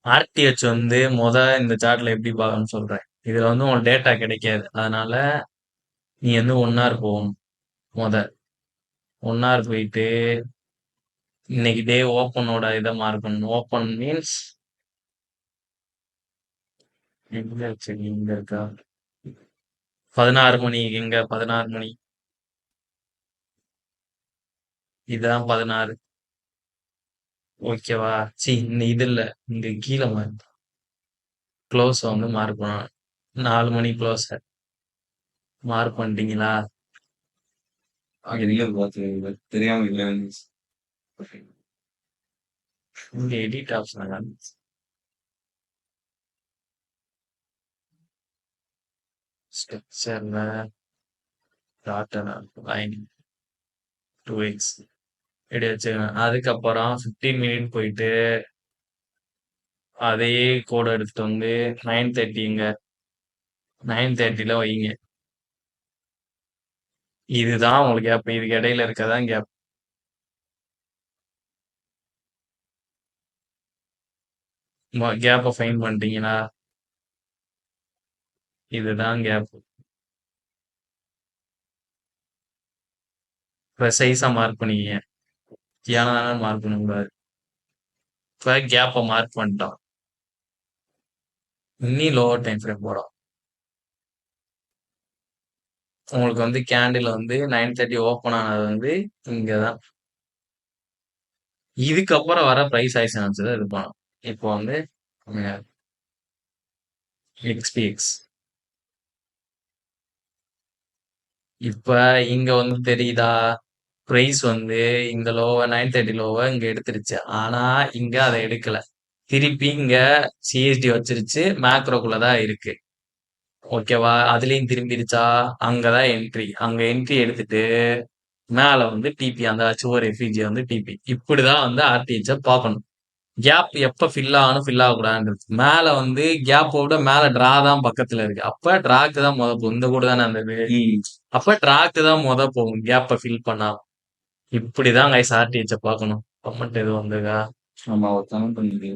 ஆர்டிஹெச் வந்து இந்த சார்ட்ல எப்படி பார்க்கணும்னு சொல்றேன். இதுல வந்து உங்களுக்கு டேட்டா கிடைக்காது. அதனால நீ வந்து 1 hour போகணும். மொத 1 hour போயிட்டு இன்னைக்கு டே ஓப்பனோட இதை மார்க் பண்ணணும். ஓப்பன் மீன்ஸ் எங்க சரி இங்க இருக்கா? 16 மணி. எங்க 16 மணி? இதுதான் 16. ஓகேவா? சி இந்த இது இல்ல. இங்க கீழே மார்க் க்ளோஸ் வந்து மார்க் பண்ணணும். 4 மணி க்ளோஸ் மார்க் பண்ணிட்டீங்களா? இல்ல பார்த்து தெரியாம இல்லை. இங்க எடிட் ஆப்ஷன் ஸ்ட்ரக்சர்ல டாட்டா லைன் 2x இப்படி வச்சுக்கணும். அதுக்கப்புறம் 15 மினிட் போயிட்டு அதே கோட் எடுத்துட்டு வந்து 9:30 9:30ல வைங்க. இதுதான் உங்களுக்கு கேப். இதுக்கு இடையில இருக்கதான் கேப். கேப்பை ஃபைன் பண்ணிட்டீங்களா? இதுதான் கேப். ப்ரெசைஸா மார்க் பண்ணிக்கங்க. ஏன்னா மார்க் பண்ணக்கூடாது. இப்ப கேப்பை மார்க் பண்ணிட்டோம். இன்னி லோவர் டைம் ஃப்ரேம் போடும். உங்களுக்கு வந்து கேண்டில் வந்து 9:30 ஓப்பன் ஆனது வந்து இங்கதான். இதுக்கப்புறம் வர பிரைஸ் ஆக்ஷன் ஆனது இது பண்ணும். இப்போ வந்து எக்ஸ்பிஎக்ஸ் இப்ப இங்க வந்து தெரியுதா? பிரைஸ் வந்து இந்த லோவ 9:30 லோவ இங்க எடுத்துருச்சு. ஆனா இங்க அதை எடுக்கல. திருப்பி இங்க சிஎஸ்டி வச்சிருச்சு. மேக்ரோக்குள்ளதான் இருக்கு. ஓகேவா? அதுலயும் திரும்பிருச்சா? அங்கதான் என்ட்ரி. அங்க என்ட்ரி எடுத்துட்டு மேல வந்து டிபி அந்த சுவர் எஃபிஜி வந்து டிபி. இப்படிதான் வந்து ஆர்டிஹெச்ச பார்க்கணும். கேப் எப்ப ஃபில் ஆகணும் ஃபில் ஆகக்கூடாதுன்றது. மேல வந்து கேப்போட மேல டிரா தான் பக்கத்துல இருக்கு. அப்ப டிராக்கு தான் போகும். இந்த கூட தானே அந்த இது. அப்ப டிராக்கு தான் போகும். கேப்ப ஃபில் பண்ணா. இப்படிதான் கைஸ் ஆர்டிஹெச்ச பார்க்கணும். கமெண்ட் எதுவும் வந்ததா? ஆமா, ஒரு கமெண்ட் பண்ணிருக்கு.